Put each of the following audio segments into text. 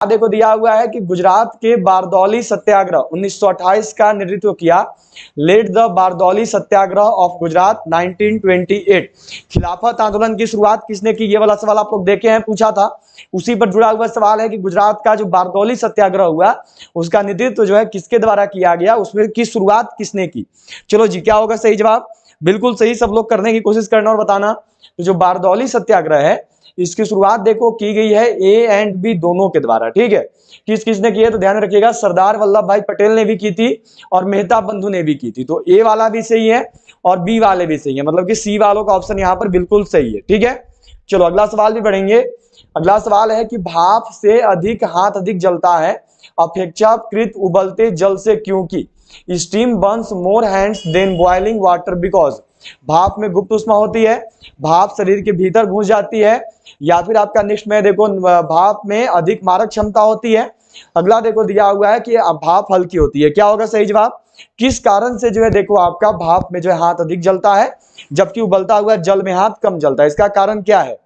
देखो दिया हुआ है कि गुजरात के बारदौली सत्याग्रह 1928 का नेतृत्व किया। Led the Bardoli Satyagraha of Gujarat 1928। Khilafat आंदोलन की शुरुआत किसने की? ये वाला सवाल आप लोग देखे हैं, पूछा था, उसी पर जुड़ा हुआ सवाल है कि गुजरात का जो बारदौली सत्याग्रह हुआ उसका नेतृत्व जो है किसके द्वारा किया गया, उसमें की शुरुआत किसने की? चलो जी, क्या होगा सही जवाब? बिल्कुल सही, सब लोग करने की कोशिश करना और बताना। तो जो बारदौली सत्याग्रह है इसकी शुरुआत देखो की गई है ए एंड बी दोनों के द्वारा। ठीक है, किस किसने की है तो ध्यान रखिएगा, सरदार वल्लभ भाई पटेल ने भी की थी और मेहता बंधु ने भी की थी। तो ए वाला भी सही है और बी वाले भी सही है, मतलब कि सी वालों का ऑप्शन यहाँ पर बिल्कुल सही है। ठीक है, चलो अगला सवाल भी पढ़ेंगे। अगला सवाल है कि भाप से अधिक हाथ अधिक जलता है अपेक्षाकृत उबलते जल से, क्योंकि steam burns more hands than boiling water because. भाप में गुप्त उष्मा होती है, भाप शरीर के भीतर घुस जाती है, या फिर आपका नेक्स्ट में देखो भाप में अधिक मारक क्षमता होती है। अगला देखो दिया हुआ है कि भाप हल्की होती है। क्या होगा सही जवाब? किस कारण से जो है देखो आपका भाप में जो है हाथ अधिक जलता है जबकि उबलता हुआ जल में हाथ कम जलता है, इसका कारण क्या है?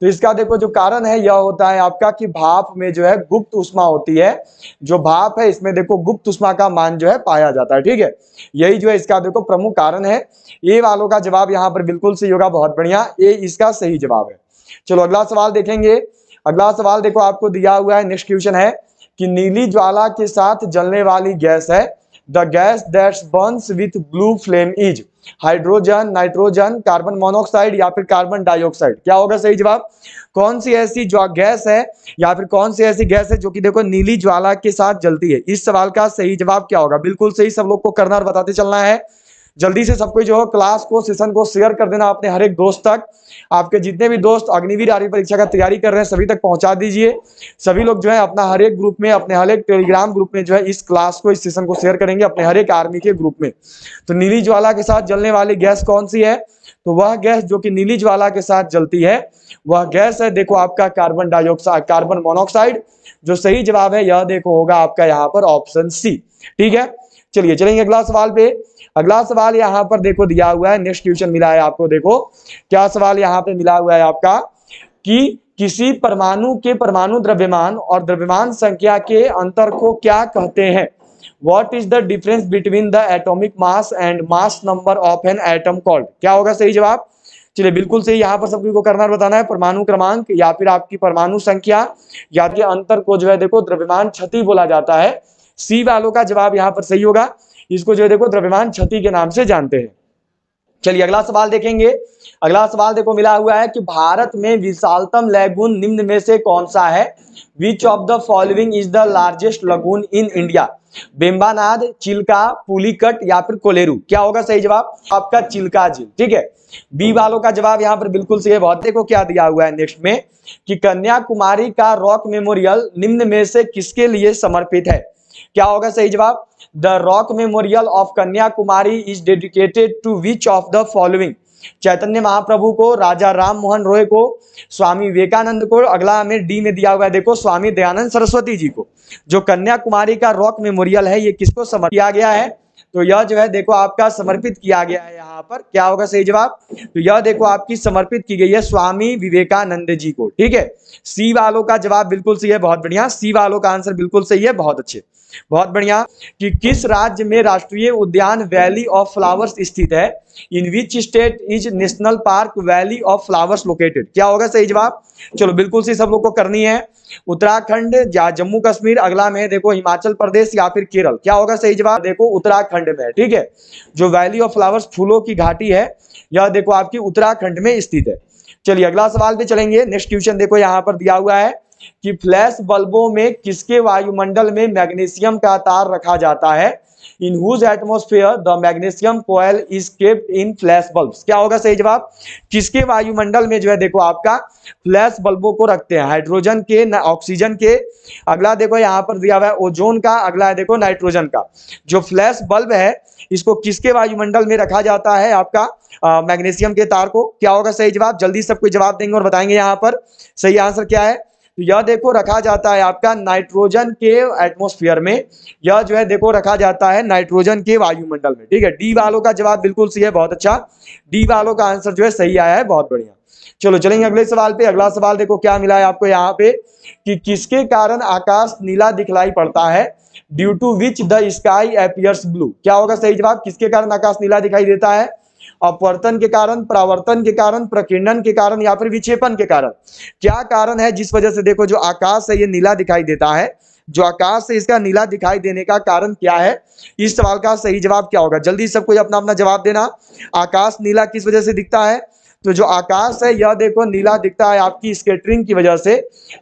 तो इसका देखो जो कारण है यह होता है आपका कि भाप में जो है गुप्त उष्मा होती है। जो भाप है इसमें देखो गुप्त उष्मा का मान जो है पाया जाता है। ठीक है, यही जो है इसका देखो प्रमुख कारण है। ए वालों का जवाब यहाँ पर बिल्कुल सही होगा, बहुत बढ़िया, ए इसका सही जवाब है। चलो अगला सवाल देखेंगे। अगला सवाल देखो आपको दिया हुआ है, नेक्स्ट क्वेश्चन है कि नीली ज्वाला के साथ जलने वाली गैस है the gas that Burns with blue flame is hydrogen, nitrogen, carbon monoxide या फिर कार्बन डाइऑक्साइड। क्या होगा सही जवाब? कौन सी ऐसी जो गैस है या फिर कौन सी ऐसी गैस है जो कि देखो नीली ज्वाला के साथ जलती है? इस सवाल का सही जवाब क्या होगा? बिल्कुल सही, सब लोग को करना और बताते चलना है। जल्दी से सबको जो क्लास को सेशन को शेयर कर देना अपने हर एक दोस्त तक। आपके जितने भी दोस्त अग्निवीर आर्मी परीक्षा का तैयारी कर रहे हैं सभी तक पहुंचा दीजिए। सभी लोग जो है अपना हर एक ग्रुप में, अपने हर एक टेलीग्राम ग्रुप में जो है इस क्लास को, इस सेशन को शेयर करेंगे अपने हर एक आर्मी के ग्रुप में। तो नीली ज्वाला के साथ जलने वाली गैस कौन सी है? तो वह गैस जो कि नीली ज्वाला के साथ जलती है वह गैस है देखो आपका कार्बन डाइऑक्साइड, कार्बन मोनोऑक्साइड। जो सही जवाब है यह देखो होगा आपका यहाँ पर ऑप्शन सी। ठीक है, चलिए चलेंगे अगला सवाल पे। अगला सवाल यहाँ पर देखो दिया हुआ है, नेक्स्ट क्वेश्चन मिला है आपको। देखो क्या सवाल यहाँ पे मिला हुआ है आपका कि किसी परमाणु के परमाणु द्रव्यमान और द्रव्यमान संख्या के अंतर को क्या कहते हैं? What is the difference between the atomic mass and mass number of an atom called? क्या होगा सही जवाब? चलिए बिल्कुल सही, यहाँ पर सभी को करना बताना है। परमाणु क्रमांक या फिर आपकी परमाणु संख्या या के अंतर को जो है देखो द्रव्यमान क्षति बोला जाता है। सी वालों का जवाब यहाँ पर सही होगा, इसको जो है देखो द्रव्यमान क्षति के नाम से जानते हैं। चलिए अगला सवाल देखेंगे। अगला सवाल देखो मिला हुआ है कि भारत में विशालतम लैगून निम्न में से कौन सा है? Which of the following is the largest lagoon in India? Vembanad, Chilika, Pulicat या फिर कोलेरू। क्या होगा सही जवाब? आपका चिल्का झील। ठीक है, बी वालों का जवाब यहाँ पर बिल्कुल सही है। बहुत देखो क्या दिया हुआ है नेक्स्ट में कि कन्याकुमारी का रॉक मेमोरियल निम्न में से किसके लिए समर्पित है? क्या होगा सही जवाब? The rock memorial of Kanyakumari is dedicated to which of the following? Chaitanya Mahaprabhu को, राजा राम मोहन रॉय को, स्वामी विवेकानंद को। अगला हमें डी में दिया हुआ है देखो स्वामी दयानंद सरस्वती जी को। जो कन्याकुमारी का रॉक मेमोरियल है ये किसको समर्पित किया गया है? तो यह जो है देखो आपका समर्पित किया गया है यहाँ पर। क्या होगा सही जवाब? तो यह देखो आपकी समर्पित की गई है स्वामी विवेकानंद जी को। ठीक है, सी वालों का जवाब बिल्कुल सही है, बहुत बढ़िया, सी वालों का आंसर बिल्कुल सही है, बहुत अच्छे, बहुत बढ़िया। कि किस राज्य में राष्ट्रीय उद्यान वैली ऑफ फ्लावर्स स्थित है? In which state is national park valley of flowers located? क्या होगा सही जवाब? चलो बिल्कुल सही, सब लोग को करनी है। उत्तराखंड या जम्मू कश्मीर, अगला में देखो हिमाचल प्रदेश या फिर केरल। क्या होगा सही जवाब? देखो उत्तराखंड में। ठीक है, जो वैली ऑफ फ्लावर्स फूलों की घाटी है यह देखो आपकी उत्तराखंड में स्थित है। चलिए अगला सवाल पे चलेंगे। नेक्स्ट क्वेश्चन देखो यहाँ पर दिया हुआ है कि फ्लैश बल्बों में किसके वायुमंडल में मैग्नीशियम का तार रखा जाता है? In whose atmosphere the magnesium coil is kept in flash bulbs? क्या होगा सही जवाब? किसके वायुमंडल में जो है देखो आपका फ्लैश बल्बों को रखते हैं? हाइड्रोजन के, ऑक्सीजन के। अगला देखो यहाँ पर दिया हुआ है ओजोन का, अगला है देखो नाइट्रोजन का। जो फ्लैश बल्ब है इसको किसके वायुमंडल में रखा जाता है आपका मैग्नीशियम के तार को? क्या होगा सही जवाब? जल्दी सबको जवाब देंगे और बताएंगे यहाँ पर सही आंसर क्या है। तो यह देखो रखा जाता है आपका नाइट्रोजन के एटमॉस्फेयर में, यह जो है देखो रखा जाता है नाइट्रोजन के वायुमंडल में। ठीक है, डी वालों का जवाब बिल्कुल सही है, बहुत अच्छा, डी वालों का आंसर जो है सही आया है, बहुत बढ़िया। चलो चलेंगे अगले सवाल पे। अगला सवाल देखो क्या मिला है आपको यहाँ पे कि किसके कारण आकाश नीला दिखलाई पड़ता है, due to which the sky appears blue. क्या होगा सही जवाब, किसके कारण आकाश नीला दिखाई देता है, अपवर्तन के कारण, परावर्तन के कारण, प्रकीर्णन के कारण या फिर विक्षेपण के कारण। क्या कारण है जिस वजह से देखो जो आकाश है ये नीला दिखाई देता है, जो आकाश से इसका नीला दिखाई देने का कारण क्या है, इस सवाल का सही जवाब क्या होगा। जल्दी सब कोई अपना अपना जवाब देना। आकाश नीला किस वजह से दिखता है, तो जो आकाश है यह देखो नीला दिखता है आपकी स्कैटरिंग की वजह से,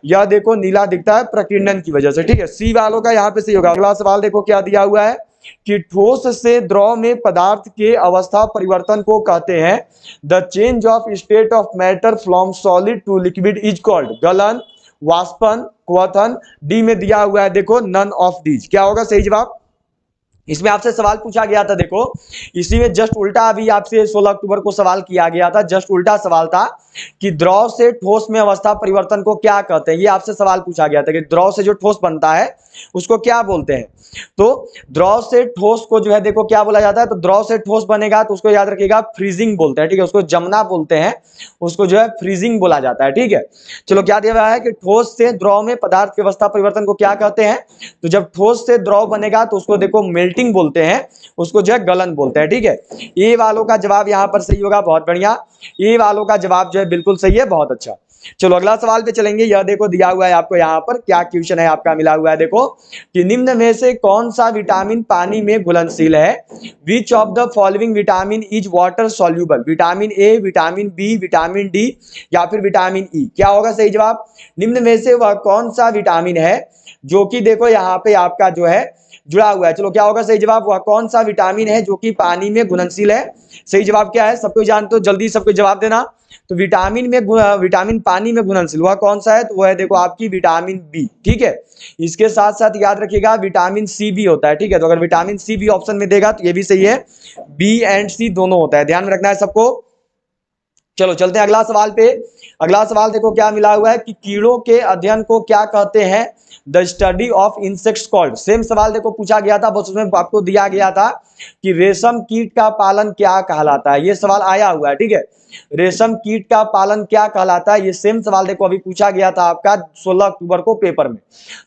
यह देखो नीला दिखता है प्रकीर्णन की वजह से। ठीक है, सी वालों का यहाँ पे सही होगा। अगला सवाल देखो क्या दिया हुआ है कि ठोस से द्रव में पदार्थ के अवस्था परिवर्तन को कहते हैं, the change of state of matter from solid to liquid is called, गलन, वाष्पन, क्वथन। डी में दिया हुआ है देखो नन ऑफ दीज। क्या होगा सही जवाब, इसमें आपसे सवाल पूछा गया था, देखो इसी में जस्ट उल्टा अभी आपसे 16 अक्टूबर को सवाल किया गया था, जस्ट उल्टा सवाल था कि द्रव से ठोस में अवस्था परिवर्तन को क्या कहते हैं। ये आपसे सवाल पूछा गया था कि द्रव से जो ठोस बनता है उसको क्या बोलते हैं। तो द्रव से ठोस को जो है देखो क्या बोला जाता है, तो द्रव से ठोस बनेगा तो उसको याद रखिएगा फ्रीजिंग बोलते हैं। ठीक है, उसको जमना बोलते हैं, उसको जो है फ्रीजिंग बोला जाता है। ठीक है, चलो क्या दिया हुआ है कि ठोस से द्रव में पदार्थ की अवस्था परिवर्तन को क्या कहते हैं, तो जब ठोस से द्रव बनेगा तो उसको देखो मेल्टिंग बोलते हैं, उसको जो है गलन बोलते हैं। ठीक है, ये वालों का जवाब यहाँ पर सही होगा, बहुत बढ़िया। ये वालों का जवाब जो है बिल्कुल सही है, बहुत अच्छा। चलो अगला सवाल पे चलेंगे। यह देखो दिया हुआ है आपको यहाँ पर, क्या क्वेश्चन है आपका मिला हुआ है देखो कि निम्न में से कौन सा विटामिन पानी में घुलनशील है, which of the following vitamin is water soluble, vitamin A, vitamin B, vitamin D या फिर विटामिन ई। क्या होगा सही जवाब, निम्न में से वह कौन सा विटामिन है जो कि देखो यहाँ पे आपका जो है जुड़ा हुआ है। चलो क्या होगा सही जवाब, वह कौन सा विटामिन है जो कि पानी में घुलनशील है। सही जवाब क्या है, सबको जानते हो, जल्दी सबको जवाब देना। तो विटामिन पानी में घुलनशील वह कौन सा है, तो वह है देखो आपकी विटामिन बी। ठीक है, इसके साथ साथ याद रखिएगा विटामिन सी भी होता है। ठीक है, तो अगर विटामिन सी भी ऑप्शन में देगा तो ये भी सही है, बी एंड सी दोनों होता है, ध्यान में रखना है सबको। चलो चलते हैं अगला सवाल पे। अगला सवाल देखो क्या मिला हुआ है कि कीड़ों के अध्ययन को क्या कहते हैं, the study of insects called. Same सवाल देखो पूछा गया था, बस उसमें आपको दिया गया था कि रेशम कीट का पालन क्या कहलाता है। ये सवाल आया हुआ है। ठीक है, रेशम कीट का पालन क्या कहलाता है, ये सेम सवाल देखो अभी पूछा गया था आपका 16 अक्टूबर को पेपर में।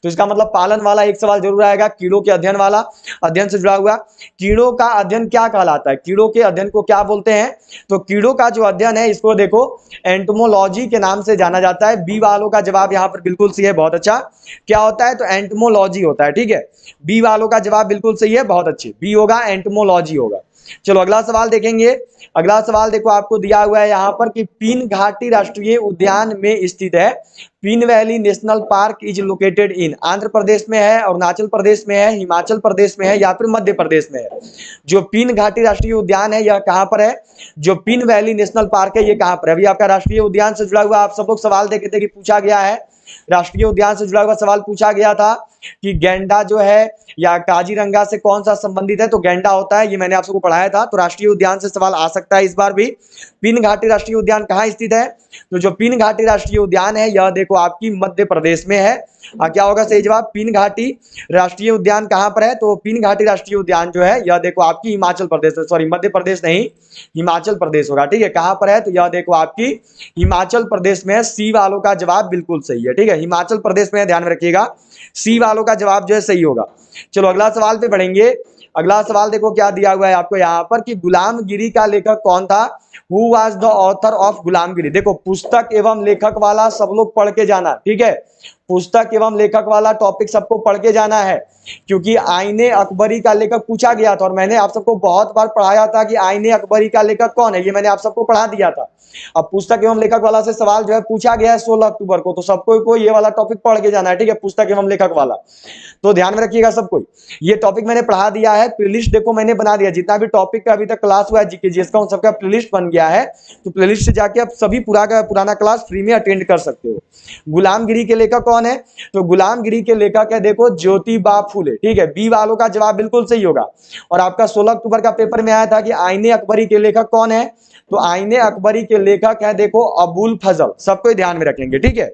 तो इसका मतलब पालन वाला एक सवाल जरूर आएगा, कीड़ों के अध्ययन वाला, अध्ययन से जुड़ा हुआ। कीड़ों का अध्ययन क्या कहलाता है, कीड़ों के अध्ययन को क्या बोलते हैं, तो कीड़ों का जो अध्ययन है इसको देखो एंटोमोलॉजी के नाम से जाना जाता है। बी वालों का जवाब यहाँ पर बिल्कुल सही है, बहुत अच्छा। क्या होता है, तो एंटोमोलॉजी होता है। ठीक है, बी वालों का जवाब बिल्कुल सही है, बहुत अच्छे, बी होगा, एंटोमोलॉजी होगा। चलो अगला सवाल देखेंगे। अगला सवाल देखो आपको दिया हुआ है यहाँ पर कि पीन घाटी राष्ट्रीय उद्यान में स्थित है, Pin valley national park is located in, Andhra Pradesh में है, अरुणाचल प्रदेश में है, हिमाचल प्रदेश में है या फिर मध्य प्रदेश में है। जो पीन घाटी राष्ट्रीय उद्यान है यह कहाँ पर है, जो पीन वैली नेशनल पार्क है ये कहाँ पर है। अभी आपका राष्ट्रीय उद्यान से जुड़ा हुआ आप सब लोग सवाल देखे थे कि पूछा गया है, राष्ट्रीय उद्यान से जुड़ा हुआ सवाल पूछा गया था कि गैंडा जो है या काजीरंगा से कौन सा संबंधित है, तो गैंडा होता है, ये मैंने आप सबको पढ़ाया था। तो राष्ट्रीय उद्यान से सवाल आ सकता है इस बार भी। पीन घाटी राष्ट्रीय उद्यान कहाँ स्थित है, तो जो पीन घाटी राष्ट्रीय उद्यान है यह देखो आपकी मध्य प्रदेश में है। क्या होगा सही जवाब, पीन घाटी राष्ट्रीय उद्यान कहाँ पर है, तो पीन घाटी राष्ट्रीय उद्यान जो है यह देखो आपकी हिमाचल प्रदेश, सॉरी मध्य प्रदेश नहीं, हिमाचल प्रदेश होगा। ठीक है, कहाँ पर है, तो यह देखो आपकी हिमाचल प्रदेश में है। सी वालों का जवाब बिल्कुल सही है। ठीक है, हिमाचल प्रदेश में, ध्यान में रखिएगा, सी वालों का जवाब जो है सही होगा। चलो अगला सवाल पे बढ़ेंगे। अगला सवाल देखो क्या दिया हुआ है आपको यहाँ पर कि गुलामगिरी का लेखक कौन था, who was the author of गुलामगिरी। देखो पुस्तक एवं लेखक वाला सब लोग पढ़ के जाना। ठीक है, पुस्तक एवं लेखक वाला टॉपिक सबको पढ़ के जाना है, क्योंकि आईने अकबरी का लेखक पूछा गया था और मैंने आप सबको बहुत बार पढ़ाया था कि आईने अकबरी का लेखक कौन है, ये मैंने आप सबको पढ़ा दिया था। अब पुस्तक एवं लेखक वाला से सवाल जो है पूछा गया है 16 अक्टूबर को, तो सबको ये वाला टॉपिक पढ़ के जाना है। ठीक है, पुस्तक एवं लेखक वाला, तो ध्यान में रखिएगा सबको, ये टॉपिक मैंने पढ़ा दिया है। प्लेलिस्ट देखो मैंने बना दिया, जितना भी टॉपिक का अभी तक क्लास हुआ है जीके जीएस का उन सबका प्लेलिस्ट बन गया है। तो प्लेलिस्ट से जाके आप सभी पुराना क्लास फ्री में अटेंड कर सकते हो। गुलामगिरी के लेखक कौन है, तो गुलामगिरी के लेखक है देखो ज्योतिबा फूले। ठीक है, बी वालों का जवाब बिल्कुल सही होगा। और आपका 16 अक्टूबर का पेपर में आया था कि आईने अकबरी के लेखक कौन है, तो आईने अकबरी के लेखक है देखो अबुल फजल, सबको ध्यान में रखेंगे। ठीक है,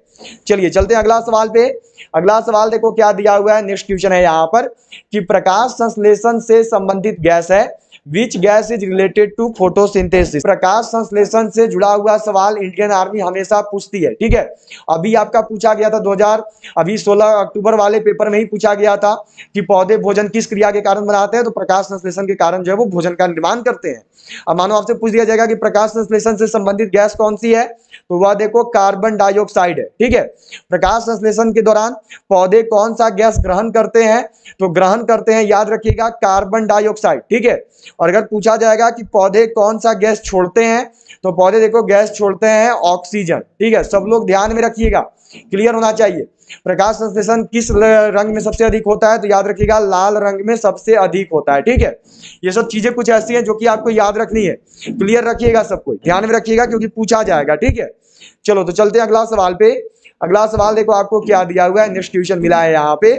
चलिए चलते हैं अगला सवाल पे। अगला सवाल देखो क्या दिया हुआ है, नेक्स्ट क्वेश्चन है यहाँ पर कि प्रकाश संश्लेषण से संबंधित गैस है, which gas is related to photosynthesis. प्रकाश संश्लेषण से जुड़ा हुआ सवाल इंडियन आर्मी हमेशा पूछती है, ठीक है। अभी आपका पूछा गया था 2000 अभी 16 अक्टूबर वाले पेपर में ही पूछा गया था कि पौधे भोजन किस क्रिया के कारण बनाते हैं, तो प्रकाश संश्लेषण के कारण जो है वो भोजन का निर्माण करते हैं। अब मानो आपसे पूछ दिया जाएगा कि प्रकाश संश्लेषण से संबंधित गैस कौन सी है, तो वह देखो कार्बन डाइऑक्साइड है, ठीक है। प्रकाश संश्लेषण के दौरान पौधे कौन सा गैस ग्रहण करते हैं, तो ग्रहण करते हैं, याद रखिएगा, कार्बन डाइऑक्साइड, ठीक है। और अगर पूछा जाएगा कि पौधे कौन सा गैस छोड़ते हैं, तो पौधे देखो गैस छोड़ते हैं ऑक्सीजन, ठीक है। सब लोग ध्यान में रखिएगा, क्लियर होना चाहिए। प्रकाश संश्लेषण किस रंग में सबसे अधिक होता है, तो याद रखिएगा लाल रंग में सबसे अधिक होता है, ठीक है। ये सब चीजें कुछ ऐसी हैं जो कि आपको याद रखनी है, क्लियर रखिएगा, सबको ध्यान में रखिएगा क्योंकि पूछा जाएगा, ठीक है। चलो तो चलते हैं अगला सवाल पे। अगला सवाल देखो आपको क्या दिया हुआ है, नेक्स्ट क्वेश्चन मिला है यहाँ पे।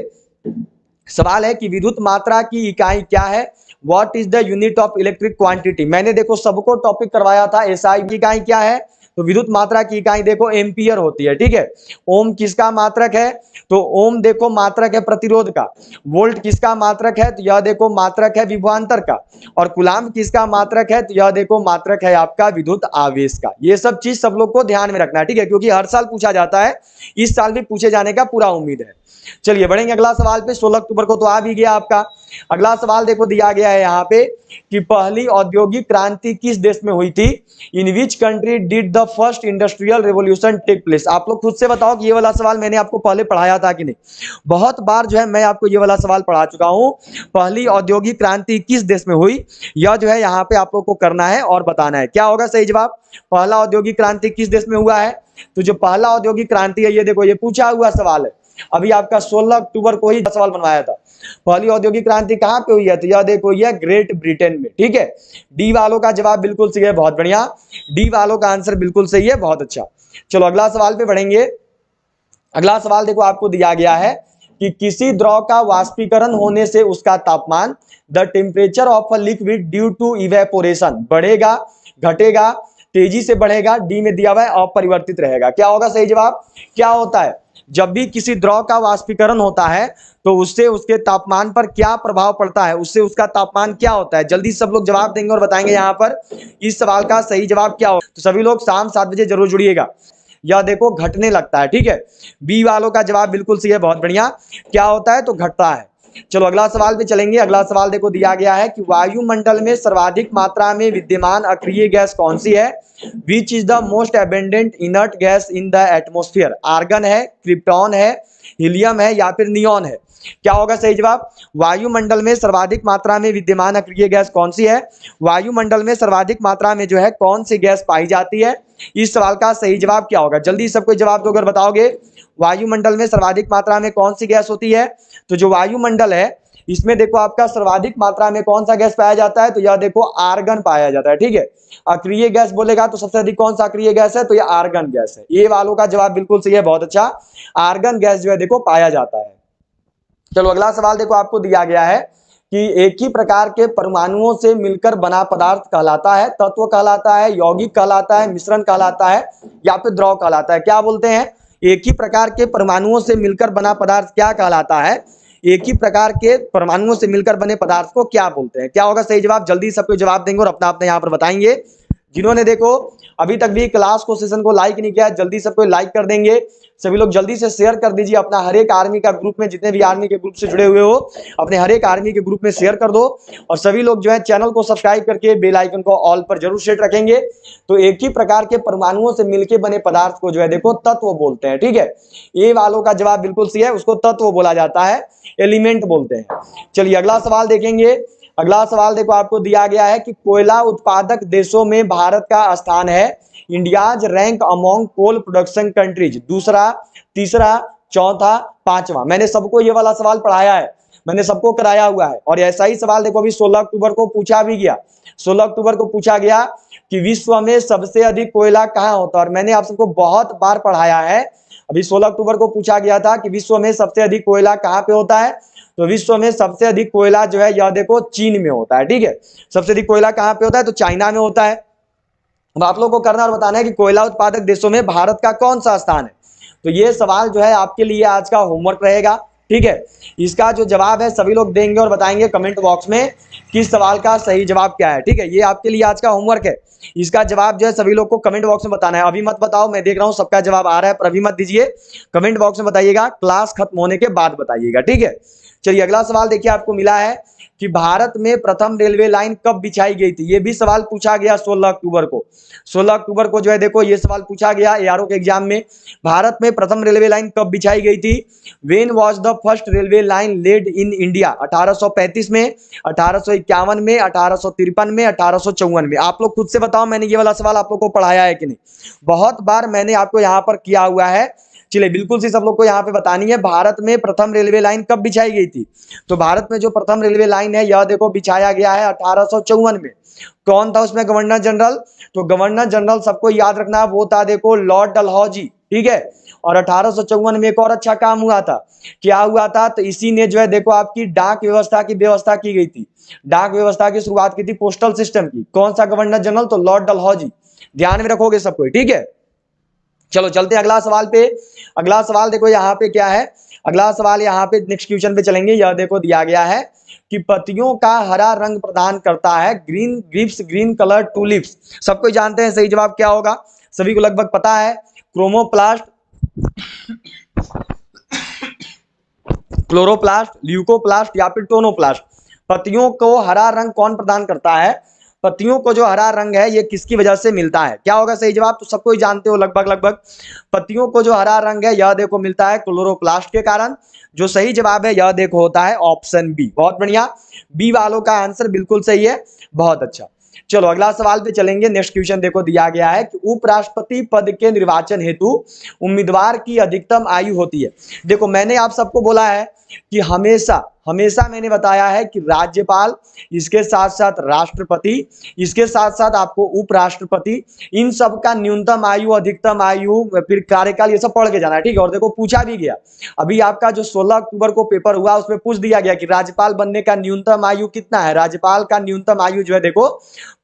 सवाल है कि विद्युत मात्रा की इकाई क्या है, what is the unit of electric quantity. मैंने देखो सबको टॉपिक करवाया था, एसआई की इकाई क्या है, तो विद्युत मात्रा की इकाई देखो एम्पियर होती है, ठीक है। ओम किसका मात्रक है, तो ओम देखो मात्रक है प्रतिरोध का। वोल्ट किसका मात्रक है, तो यह देखो मात्रक है विभवांतर का। और कूलाम्ब किसका मात्रक है, तो यह देखो मात्रक है आपका विद्युत आवेश का। ये सब चीज सब लोग को ध्यान में रखना है, ठीक है, क्योंकि हर साल पूछा जाता है, इस साल भी पूछे जाने का पूरा उम्मीद है। चलिए बढ़ेंगे अगला सवाल पे। 16 अक्टूबर को तो आ भी गया आपका। अगला सवाल देखो दिया गया है यहाँ पे कि पहली औद्योगिक क्रांति किस देश में हुई थी, in which country did the first industrial revolution take place. आप लोग खुद से बताओ कि ये वाला सवाल मैंने आपको पहले पढ़ाया था कि नहीं। बहुत बार जो है मैं आपको ये वाला सवाल पढ़ा चुका हूं, पहली औद्योगिक क्रांति किस देश में हुई, यह जो है यहाँ पे आप लोग को करना है और बताना है। क्या होगा सही जवाब, पहला औद्योगिक क्रांति किस देश में हुआ है, तो जो पहला औद्योगिक क्रांति है ये देखो ये पूछा हुआ सवाल है, अभी आपका 16 अक्टूबर को ही सवाल बनवाया था। पहली औद्योगिक क्रांति कहां पे हुई है, तो यह देखो यह ग्रेट ब्रिटेन में, ठीक है। डी वालों का जवाब बिल्कुल सही है, बहुत बढ़िया, डी वालों का आंसर बिल्कुल सही है, बहुत अच्छा। चलो अगला सवाल पे बढ़ेंगे। अगला सवाल देखो आपको दिया गया है कि किसी द्रव का वाष्पीकरण होने से उसका तापमान, the temperature of a liquid due to evaporation, बढ़ेगा, घटेगा, तेजी से बढ़ेगा, डी में दिया हुआ है अपरिवर्तित रहेगा। क्या होगा सही जवाब, क्या होता है, जब भी किसी द्रव का वाष्पीकरण होता है तो उससे उसके तापमान पर क्या प्रभाव पड़ता है, उससे उसका तापमान क्या होता है। जल्दी सब लोग जवाब देंगे और बताएंगे यहाँ पर इस सवाल का सही जवाब क्या हो। तो सभी लोग शाम 7 बजे जरूर जुड़िएगा। यह देखो घटने लगता है, ठीक है। बी वालों का जवाब बिल्कुल सही है, बहुत बढ़िया। क्या होता है, तो घटता है। चलो अगला सवाल पे चलेंगे। अगला सवाल देखो दिया गया है कि वायुमंडल में सर्वाधिक मात्रा में विद्यमान अक्रिय गैस कौन सी है, which is the most abundant inert gas in the atmosphere. Argon है, क्रिप्टॉन है, हीलियम है या फिर नियॉन है। क्या होगा सही जवाब, वायुमंडल में सर्वाधिक मात्रा में विद्यमान अक्रिय गैस कौन सी है, वायुमंडल में सर्वाधिक मात्रा में जो है कौन सी गैस पाई जाती है। इस सवाल का सही जवाब क्या होगा, जल्दी सबको जवाब दो अगर बताओगे। वायुमंडल में सर्वाधिक मात्रा में कौन सी गैस होती है, तो जो वायुमंडल है इसमें देखो आपका सर्वाधिक मात्रा में कौन सा गैस पाया जाता है, तो यह देखो आर्गन पाया जाता है, ठीक है। अक्रिय गैस बोलेगा तो सबसे अधिक कौन सा अक्रिय गैस है, तो यह आर्गन गैस है। ये वालों का जवाब बिल्कुल सही है, बहुत अच्छा, आर्गन गैस जो है देखो पाया जाता है। चलो अगला सवाल देखो आपको दिया गया है कि एक ही प्रकार के परमाणुओं से मिलकर बना पदार्थ कहलाता है, तत्व कहलाता है, यौगिक कहलाता है, मिश्रण कहलाता है या फिर द्रव कहलाता है। क्या बोलते हैं, एक ही प्रकार के परमाणुओं से मिलकर बना पदार्थ क्या कहलाता है, एक ही प्रकार के परमाणुओं से मिलकर बने पदार्थ को क्या बोलते हैं। क्या होगा सही जवाब, जल्दी सबको जवाब देंगे और अपना अपना यहाँ पर बताएंगे। जिन्होंने देखो अभी तक भी क्लास को सेशन को लाइक नहीं किया, जल्दी सबको लाइक कर देंगे। सभी लोग जल्दी से शेयर कर दीजिए अपना हर एक आर्मी का ग्रुप में, जितने भी आर्मी के ग्रुप से जुड़े हुए हो अपने हर एक आर्मी के ग्रुप में शेयर कर दो। और सभी लोग जो है चैनल को सब्सक्राइब करके बेल आइकन को ऑल पर जरूर सेट रखेंगे। तो एक ही प्रकार के परमाणुओं से मिलकर बने पदार्थ को जो है देखो तत्व बोलते हैं, ठीक है। ये वालों का जवाब बिल्कुल सही है, उसको तत्व बोला जाता है, एलिमेंट बोलते हैं। चलिए अगला सवाल देखेंगे। अगला सवाल देखो आपको दिया गया है कि कोयला उत्पादक देशों में भारत का स्थान है, India's rank among coal production countries, दूसरा, तीसरा, चौथा, पांचवा। मैंने सबको ये वाला सवाल पढ़ाया है, मैंने सबको कराया हुआ है। और ऐसा ही सवाल देखो अभी 16 अक्टूबर को पूछा भी गया, 16 अक्टूबर को पूछा गया कि विश्व में सबसे अधिक कोयला कहाँ होता है। और मैंने आप सबको बहुत बार पढ़ाया है, अभी 16 अक्टूबर को पूछा गया था कि विश्व में सबसे अधिक कोयला कहाँ पे होता है, तो विश्व में सबसे अधिक कोयला जो है यह देखो चीन में होता है, ठीक है। सबसे अधिक कोयला कहाँ पे होता है, तो चाइना में होता है। अब आप लोगों को करना और बताना है कि कोयला उत्पादक देशों में भारत का कौन सा स्थान है। तो ये सवाल जो है आपके लिए आज का होमवर्क रहेगा, ठीक है, इसका जो जवाब है सभी लोग देंगे और बताएंगे कमेंट बॉक्स में किस सवाल का सही जवाब क्या है। ठीक है, ये आपके लिए आज का होमवर्क है, इसका जवाब जो है सभी लोग को कमेंट बॉक्स में बताना है। अभी मत बताओ, मैं देख रहा हूं सबका जवाब आ रहा है, पर अभी मत दीजिए, कमेंट बॉक्स में बताइएगा, क्लास खत्म होने के बाद बताइएगा। ठीक है, चलिए अगला सवाल देखिए, आपको मिला है कि भारत में प्रथम रेलवे लाइन कब बिछाई गई थी। ये भी सवाल पूछा गया 16 अक्टूबर को। 16 अक्टूबर को जो है देखो ये सवाल पूछा गया एआरओ के एग्जाम में, भारत में प्रथम रेलवे लाइन कब बिछाई गई थी। When was the first railway line laid in India. 1835 में, 1851 में, 1853 में, 1854 में। आप लोग खुद से बताओ, मैंने ये वाला सवाल आप लोग को पढ़ाया है कि नहीं। बहुत बार मैंने आपको यहाँ पर किया हुआ है। चलिए बिल्कुल सी सब लोग को यहाँ पे बतानी है, भारत में प्रथम रेलवे लाइन कब बिछाई गई थी। तो भारत में जो प्रथम रेलवे लाइन है यह देखो बिछाया गया है 1854 में। कौन था उसमें गवर्नर जनरल, तो गवर्नर जनरल सबको याद रखना वो था देखो लॉर्ड डलहौजी। ठीक है, और 1854 में एक और अच्छा काम हुआ था, क्या हुआ था, तो इसी ने जो है देखो आपकी डाक व्यवस्था की व्यवस्था की गई थी। डाक व्यवस्था की शुरुआत की थी पोस्टल सिस्टम की। कौन सा गवर्नर जनरल, तो लॉर्ड डलहौजी। ध्यान में रखोगे सबको, ठीक है। चलो चलते हैं अगला सवाल पे। अगला सवाल देखो यहाँ पे क्या है, अगला सवाल यहाँ पे नेक्स्ट क्वेश्चन पे चलेंगे। यह देखो दिया गया है कि पत्तियों का हरा रंग प्रदान करता है green grapes green colour tulips. सबको जानते हैं, सही जवाब क्या होगा, सभी को लगभग पता है। क्रोमोप्लास्ट, क्लोरोप्लास्ट, ल्यूकोप्लास्ट या फिर टोनोप्लास्ट। पत्तियों को हरा रंग कौन प्रदान करता है। पत्तियों को जो हरा रंग है ये किसकी वजह से मिलता है, क्या होगा सही जवाब, तो सबको ही जानते हो लगभग लगभग। पत्तियों को जो हरा रंग है यह देखो मिलता है क्लोरोप्लास्ट के कारण। जो सही जवाब है यह देखो होता है ऑप्शन बी। बहुत बढ़िया, बी वालों का आंसर बिल्कुल सही है, बहुत अच्छा। चलो अगला सवाल पे चलेंगे। नेक्स्ट क्वेश्चन देखो दिया गया है कि उपराष्ट्रपति पद के निर्वाचन हेतु उम्मीदवार की अधिकतम आयु होती है। देखो मैंने आप सबको बोला है कि हमेशा हमेशा मैंने बताया है कि राज्यपाल, इसके साथ साथ राष्ट्रपति, इसके साथ साथ आपको उपराष्ट्रपति, इन सब का न्यूनतम आयु, अधिकतम आयु, फिर कार्यकाल, ये सब पढ़ के जाना है। ठीक है, और देखो पूछा भी गया अभी आपका जो 16 अक्टूबर को पेपर हुआ उसमें पूछ दिया गया कि राज्यपाल बनने का न्यूनतम आयु कितना है। राज्यपाल का न्यूनतम आयु जो है देखो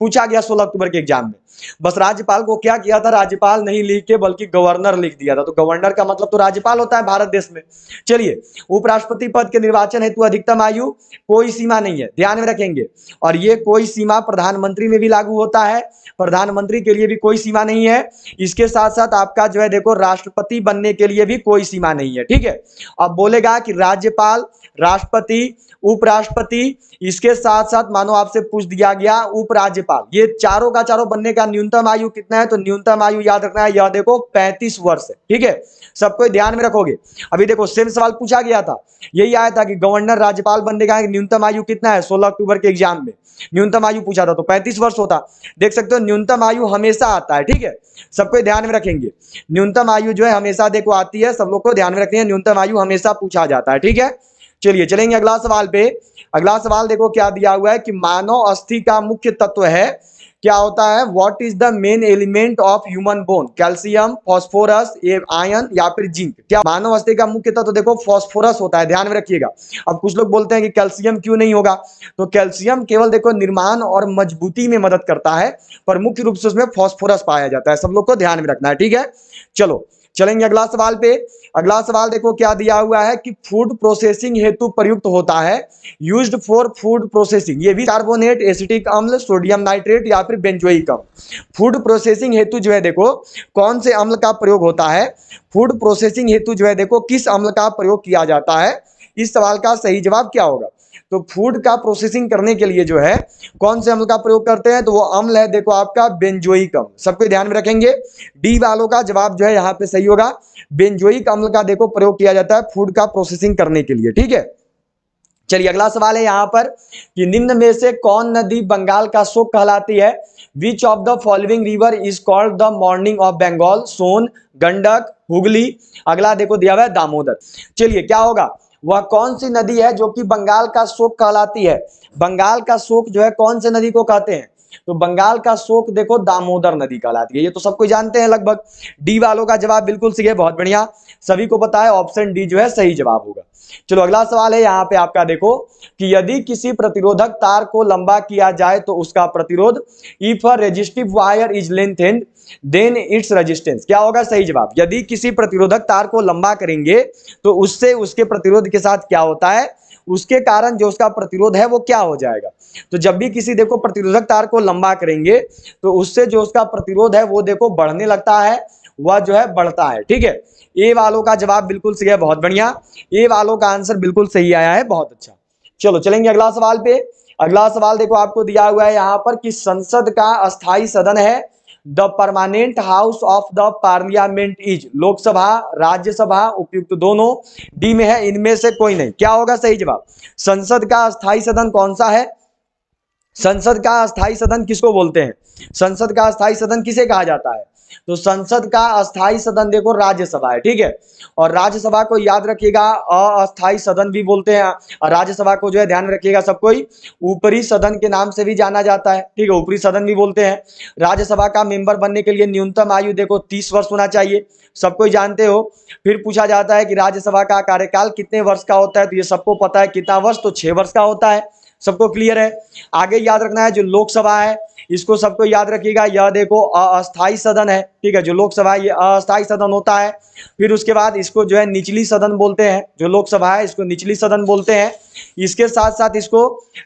पूछा गया 16 अक्टूबर के एग्जाम में। बस राज्यपाल को क्या किया था, राज्यपाल नहीं लिख के बल्कि गवर्नर लिख दिया था। तो गवर्नर का मतलब तो राज्यपाल होता है भारत देश में। चलिए, उपराष्ट्रपति पद के निर्वाचन हेतु अधिकतम आयु कोई सीमा नहीं है, ध्यान में रखेंगे। और ये कोई सीमा प्रधानमंत्री में भी लागू होता है, प्रधानमंत्री के लिए भी कोई सीमा नहीं है। इसके साथ साथ आपका जो है देखो राष्ट्रपति बनने के लिए भी कोई सीमा नहीं है। ठीक है, अब बोलेगा कि राज्यपाल, राष्ट्रपति, उपराष्ट्रपति, इसके साथ साथ मानो आपसे पूछ दिया गया उपराज्यपाल, ये चारों का चारों बनने का न्यूनतम आयु कितना है, तो न्यूनतम आयु याद रखना है, यह देखो 35 वर्ष है। ठीक है, सबको ध्यान में रखोगे। अभी देखो सेम सवाल पूछा गया था, यही आया था कि गवर्नर राज्यपाल बनने का न्यूनतम आयु कितना है। 16 अक्टूबर के एग्जाम में न्यूनतम आयु पूछा था तो 35 वर्ष होता। देख सकते हो न्यूनतम आयु हमेशा आता है। ठीक है, सबको ध्यान में रखेंगे, न्यूनतम आयु जो है हमेशा देखो आती है, सब लोग को ध्यान में रखनी है, न्यूनतम आयु हमेशा पूछा जाता है। ठीक है, चलिए चलेंगे अगला सवाल पे। अगला सवाल देखो क्या दिया हुआ है कि मानव अस्थि का मुख्य तत्व है, क्या होता है, what is the main element of human bone. Calcium, phosphorus, iron या फिर जिंक। क्या मानव अस्थि का मुख्य तत्व देखो फास्फोरस होता है, ध्यान में रखिएगा। अब कुछ लोग बोलते हैं कि कैल्शियम क्यों नहीं होगा, तो कैल्शियम केवल देखो निर्माण और मजबूती में मदद करता है, पर मुख्य रूप से उसमें फास्फोरस पाया जाता है, सब लोग को ध्यान में रखना है। ठीक है, चलो चलेंगे अगला सवाल पे। अगला सवाल देखो क्या दिया हुआ है कि फूड प्रोसेसिंग हेतु प्रयुक्त होता है, यूज्ड फॉर फूड प्रोसेसिंग। ये भी कार्बोनेट, एसिटिक अम्ल, सोडियम नाइट्रेट या फिर बेंजोइक अम्ल। फूड प्रोसेसिंग हेतु जो है देखो कौन से अम्ल का प्रयोग होता है, फूड प्रोसेसिंग हेतु जो है देखो किस अम्ल का प्रयोग किया जाता है। इस सवाल का सही जवाब क्या होगा, तो फूड का प्रोसेसिंग करने के लिए जो है कौन से अम्ल का प्रयोग करते हैं, तो वो अम्ल है देखो आपका बेंजोइक अम्ल। सबको ध्यान में रखेंगे, डी वालों का जवाब जो है यहाँ पे सही होगा, बेंजोइक अम्ल का देखो प्रयोग किया जाता है फूड का प्रोसेसिंग करने के लिए। ठीक है, चलिए अगला सवाल है यहाँ पर कि निम्न में से कौन नदी बंगाल का शोक कहलाती है। Which of the following river is called the mourning of Bengal. Son, Gandak, Hooghly. अगला देखो दिया हुआ है दामोदर। चलिए क्या होगा, वह कौन सी नदी है जो कि बंगाल का शोक कहलाती है। बंगाल का शोक जो है कौन से नदी को कहते हैं, तो बंगाल का शोक देखो दामोदर नदी कहलाती है। ये तो सबको जानते हैं लगभग। डी वालों का जवाब बिल्कुल सही है, बहुत बढ़िया, सभी को पता है ऑप्शन डी जो है सही जवाब होगा। चलो अगला सवाल है यहाँ पे आपका देखो कि यदि किसी प्रतिरोधक तार को लंबा किया जाए तो उसका प्रतिरोध, if a resistive wire is lengthened then its resistance. क्या होगा सही जवाब? यदि किसी प्रतिरोधक तार को लंबा करेंगे तो उससे उसके प्रतिरोध के साथ क्या होता है, उसके कारण जो उसका प्रतिरोध है वो क्या हो जाएगा। तो जब भी किसी देखो प्रतिरोधक तार को लंबा करेंगे तो उससे जो उसका प्रतिरोध है वो देखो बढ़ने लगता है, वह जो है बढ़ता है। ठीक है, ए वालों का जवाब बिल्कुल सही है, बहुत बढ़िया। ए वालों का आंसर बिल्कुल सही आया है, बहुत अच्छा। चलो चलेंगे अगला सवाल पे। अगला सवाल देखो आपको दिया हुआ है यहाँ पर कि संसद का अस्थाई सदन है the permanent house of the parliament is Lok Sabha, Rajya Sabha, उपयुक्त दोनों, डी में है इनमें से कोई नहीं। क्या होगा सही जवाब? संसद का अस्थाई सदन कौन सा है? संसद का अस्थाई सदन किसको बोलते हैं? संसद का अस्थाई सदन किसे कहा जाता है? तो संसद का अस्थाई सदन देखो राज्यसभा है। ठीक है, और राज्यसभा को याद रखिएगा अस्थाई सदन भी बोलते हैं, और राज्यसभा को जो है ध्यान रखिएगा सब कोई ऊपरी सदन के नाम से भी जाना जाता है। ठीक है, ऊपरी सदन भी बोलते हैं। राज्यसभा का मेंबर बनने के लिए न्यूनतम आयु देखो 30 वर्ष होना चाहिए, सब कोई जानते हो। फिर पूछा जाता है कि राज्यसभा का कार्यकाल कितने वर्ष का होता है, तो ये सबको पता है कितना वर्ष, तो 6 वर्ष का होता है, सबको क्लियर है। आगे याद रखना है जो लोकसभा है इसको सबको याद रखिएगा, यह देखो अस्थाई सदन है। ठीक है, जो लोकसभा है ये अस्थाई सदन होता है। फिर उसके बाद इसको जो है निचली सदन बोलते हैं, जो लोकसभा है इसको निचली सदन बोलते हैं। इसके साथ साथ इसको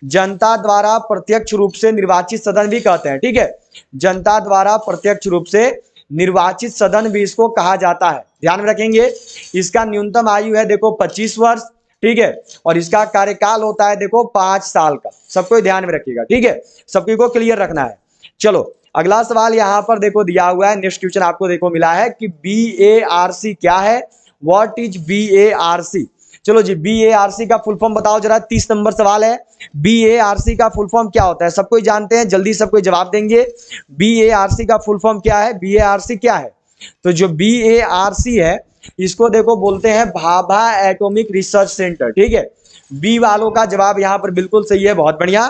जनता द्वारा प्रत्यक्ष रूप से निर्वाचित सदन भी कहते हैं। ठीक है, जनता द्वारा प्रत्यक्ष रूप से निर्वाचित सदन भी इसको कहा जाता है, ध्यान में रखेंगे। इसका न्यूनतम आयु है देखो 25 वर्ष। ठीक है, और इसका कार्यकाल होता है देखो 5 साल का, सबको ध्यान में रखिएगा। ठीक है, सभी को क्लियर रखना है। चलो अगला सवाल यहाँ पर देखो दिया हुआ है, नेक्स्ट क्वेश्चन आपको देखो मिला है कि BARC क्या है, व्हाट इज BARC। चलो जी, BARC का फुल फॉर्म बताओ जरा, 30 नंबर सवाल है। BARC का फुल फॉर्म क्या होता है, सब कोई जानते हैं, जल्दी सब कोई जवाब देंगे। BARC का फुल फॉर्म क्या है, BARC क्या है? तो जो BARC है इसको देखो बोलते हैं भाभा एटॉमिक रिसर्च सेंटर। ठीक है, बी वालों का जवाब यहाँ पर बिल्कुल सही है, बहुत बढ़िया।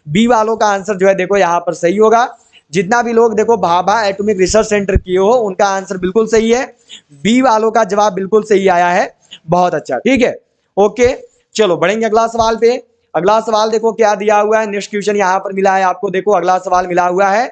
बी वालों का आंसर जो है देखो यहाँ पर सही होगा। जितना भी लोग देखो भाभा एटॉमिक रिसर्च सेंटर किए हो उनका आंसर बिल्कुल सही है, बी वालों का जवाब बिल्कुल सही आया है, बहुत अच्छा। ठीक है, ओके, चलो बढ़ेंगे अगला सवाल पे। अगला सवाल देखो क्या दिया हुआ है, नेक्स्ट क्वेश्चन यहाँ पर मिला है आपको। देखो अगला सवाल मिला हुआ है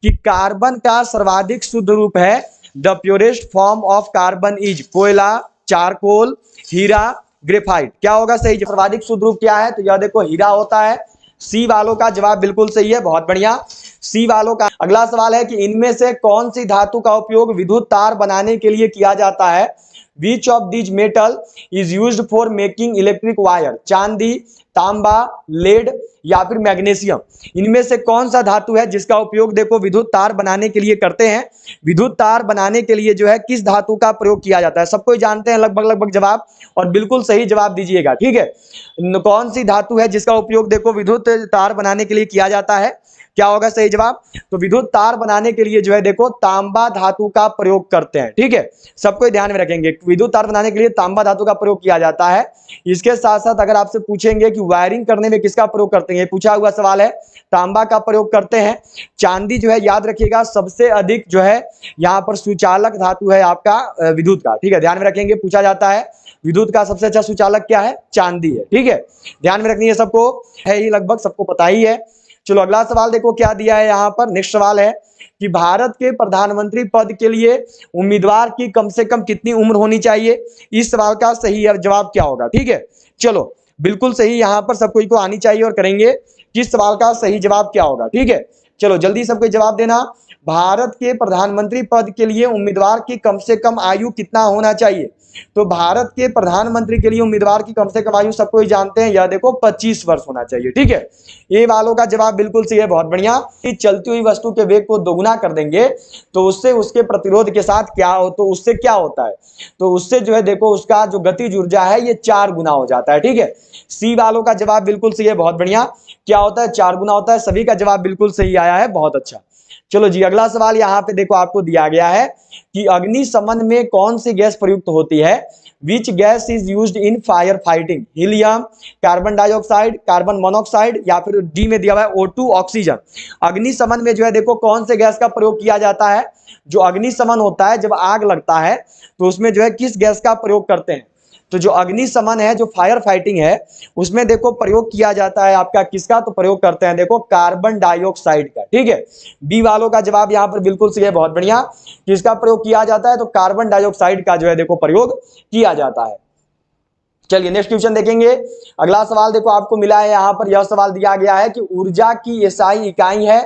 कि कार्बन का सर्वाधिक शुद्ध रूप है the purest form of carbon is कोयला, चारकोल, हीरा, ग्रेफाइट। क्या होगा सही? सर्वाधिक शुद्ध रूप क्या है? तो यह देखो हीरा होता है। सी वालों का जवाब बिल्कुल सही है, बहुत बढ़िया, सी वालों का। अगला सवाल है कि इनमें से कौन सी धातु का उपयोग विद्युत तार बनाने के लिए किया जाता है? Which of this metal is used for making electric wire? चांदी, तांबा, लेड या फिर मैग्नीशियम। इनमें से कौन सा धातु है जिसका उपयोग देखो विद्युत तार बनाने के लिए करते हैं? विद्युत तार बनाने के लिए जो है किस धातु का प्रयोग किया जाता है? सबको जानते हैं लगभग जवाब, और बिल्कुल सही जवाब दीजिएगा। ठीक है, कौन सी धातु है जिसका उपयोग देखो विद्युत तार बनाने के लिए किया जाता है? क्या होगा सही जवाब? तो विद्युत तार बनाने के लिए जो है देखो तांबा धातु का प्रयोग करते हैं। ठीक है, सबको ध्यान में रखेंगे, विद्युत तार बनाने के लिए तांबा धातु का प्रयोग किया जाता है। इसके साथ साथ अगर आपसे पूछेंगे कि वायरिंग करने में किसका प्रयोग करते हैं, ये पूछा हुआ सवाल है, तांबा का प्रयोग करते हैं। चांदी जो है याद रखिएगा सबसे अधिक जो है यहाँ पर सुचालक धातु है आपका विद्युत का। ठीक है, ध्यान में रखेंगे, पूछा जाता है विद्युत का सबसे अच्छा सुचालक क्या है? चांदी है। ठीक है, ध्यान में रखनी है, सबको है ही, लगभग सबको पता ही है। चलो अगला सवाल देखो क्या दिया है यहाँ पर, नेक्स्ट सवाल है कि भारत के प्रधानमंत्री पद के लिए उम्मीदवार की कम से कम कितनी उम्र होनी चाहिए? इस सवाल का सही जवाब क्या होगा? ठीक है, चलो बिल्कुल सही, यहाँ पर सब कोई को आनी चाहिए और करेंगे। किस सवाल का सही जवाब क्या होगा? ठीक है, चलो जल्दी सबको जवाब देना। भारत के प्रधानमंत्री पद के लिए उम्मीदवार की कम से कम आयु कितना होना चाहिए? तो भारत के प्रधानमंत्री के लिए उम्मीदवार की कम से कम आयु सबको जानते हैं, यह देखो 25 वर्ष होना चाहिए। ठीक है, ये वालों का जवाब बिल्कुल सही है, बहुत बढ़िया। कि चलती हुई वस्तु के वेग को दोगुना कर देंगे तो उससे उसके प्रतिरोध के साथ क्या हो, तो उससे क्या होता है? तो उससे जो है देखो उसका जो गतिज ऊर्जा है ये 4 गुना हो जाता है। ठीक है, सी वालों का जवाब बिल्कुल सही है, बहुत बढ़िया। क्या होता है? 4 गुना होता है। सभी का जवाब बिल्कुल सही आया है, बहुत अच्छा। चलो जी अगला सवाल यहाँ पे देखो आपको दिया गया है कि अग्निशमन में कौन सी गैस प्रयुक्त होती है? Which gas is used in fire fighting? Helium, carbon dioxide, carbon monoxide या फिर डी में दिया हुआ है O2 ऑक्सीजन। अग्निशमन में जो है देखो कौन से गैस का प्रयोग किया जाता है? जो अग्निशमन होता है जब आग लगता है तो उसमें जो है किस गैस का प्रयोग करते हैं? तो जो अग्निशमन है, जो फायर फाइटिंग है, उसमें देखो प्रयोग किया जाता है आपका किसका, तो प्रयोग करते हैं देखो कार्बन डाइऑक्साइड का। ठीक है, बी वालों का जवाब यहाँ पर बिल्कुल सही है, बहुत बढ़िया। किसका प्रयोग किया जाता है, तो कार्बन डाइऑक्साइड का जो है देखो प्रयोग किया जाता है। चलिए नेक्स्ट क्वेश्चन देखेंगे। अगला सवाल देखो आपको मिला है यहाँ पर, यह सवाल दिया गया है कि ऊर्जा की एसआई इकाई है,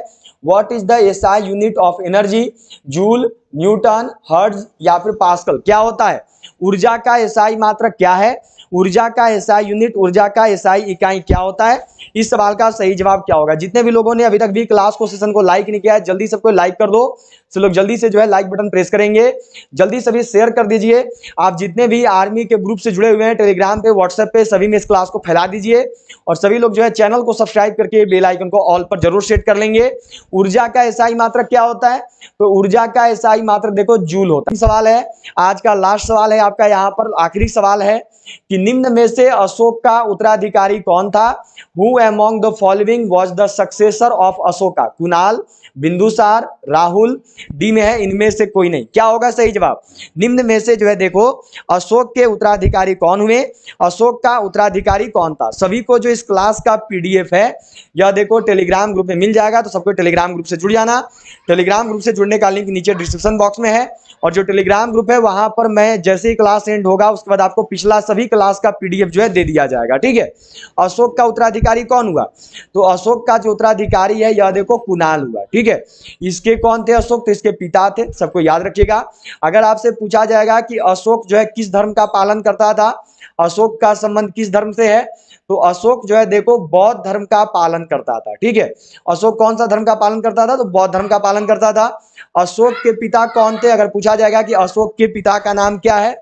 what is the SI unit of energy, joule, Newton, hertz या फिर पास्कल। क्या होता है, ऊर्जा का एसआई मात्रक क्या है, ऊर्जा का एसआई यूनिट, ऊर्जा का एसआई इकाई क्या होता है। इस सवाल का सही जवाब क्या होगा। जितने भी लोगों ने अभी तक भी क्लास को सेशन को लाइक नहीं किया है, जल्दी सबको लाइक कर दो। सब लोग जल्दी से जो है लाइक बटन प्रेस करेंगे, जल्दी सभी शेयर कर दीजिए। आप जितने भी आर्मी के ग्रुप से जुड़े हुए हैं, टेलीग्राम पे, व्हाट्सएप पे, सभी में इस क्लास को फैला दीजिए। और सभी लोग जो है चैनल को सब्सक्राइब करके बेल आइकन को ऑल पर जरूर सेट कर लेंगे। ऊर्जा का एसआई मात्रक क्या होता है, तो ऊर्जा का एसआई मात्रक देखो जूल होता है। सवाल है आज का लास्ट सवाल है आपका, यहाँ पर आखिरी सवाल है कि निम्न में से अशोक का उत्तराधिकारी कौन था। Who among the following was the successor of Ashoka, Kunal, Bindusar, Rahul, D में है इनमें से कोई नहीं। क्या होगा सही जवाब, निम्न में से जो है देखो अशोक के उत्तराधिकारी कौन हुए, अशोक का उत्तराधिकारी कौन था। सभी को जो इस क्लास का पीडीएफ है यह देखो टेलीग्राम ग्रुप में मिल जाएगा, तो सबको टेलीग्राम ग्रुप से जुड़ जाना। टेलीग्राम ग्रुप से जुड़ने का लिंक नीचे डिस्क्रिप्शन बॉक्स में है, और जो टेलीग्राम ग्रुप है वहां पर मैं जैसे ही क्लास एंड होगा उसके बाद आपको पिछला सभी क्लास का पीडीएफ जो है दे दिया जाएगा। ठीक है, अशोक का उत्तराधिकारी कौन हुआ, तो अशोक का जो उत्तराधिकारी है यह देखो कुणाल हुआ। ठीक है, इसके कौन थे अशोक, तो इसके पिता थे, सबको याद रखिएगा। अगर आपसे पूछा जाएगा कि अशोक जो है किस धर्म का पालन करता था, अशोक का संबंध किस धर्म से है, तो अशोक जो है देखो बौद्ध धर्म का पालन करता था। ठीक है, अशोक कौन सा धर्म का पालन करता था, तो बौद्ध धर्म का पालन करता था। अशोक के पिता कौन थे, अगर पूछा जाएगा कि अशोक के पिता का नाम क्या है,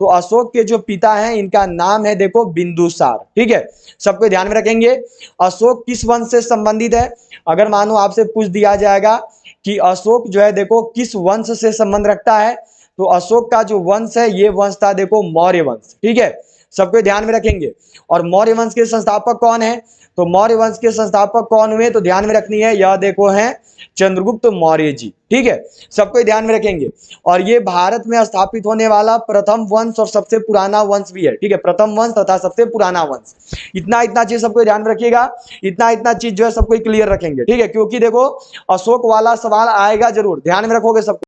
तो अशोक के जो पिता हैं इनका नाम है देखो बिंदुसार। ठीक है, सबको ध्यान में रखेंगे। अशोक किस वंश से संबंधित है, अगर मानो आपसे पूछ दिया जाएगा कि अशोक जो है देखो किस वंश से संबंध रखता है, तो अशोक का जो वंश है ये वंश था देखो मौर्य वंश। ठीक है, सबको ध्यान में रखेंगे। और मौर्य वंश के संस्थापक कौन है, तो मौर्य वंश के संस्थापक कौन हुए, तो ध्यान में रखनी है, यह देखो है चंद्रगुप्त मौर्य जी। ठीक है, सबको ध्यान में रखेंगे। और ये भारत में स्थापित होने वाला प्रथम वंश और सबसे पुराना वंश भी है। ठीक है, प्रथम वंश तथा सबसे पुराना वंश। इतना चीज सबको ध्यान में रखिएगा, इतना चीज जो है सबको क्लियर रखेंगे। ठीक है, क्योंकि देखो अशोक वाला सवाल आएगा जरूर, ध्यान में रखोगे सबको।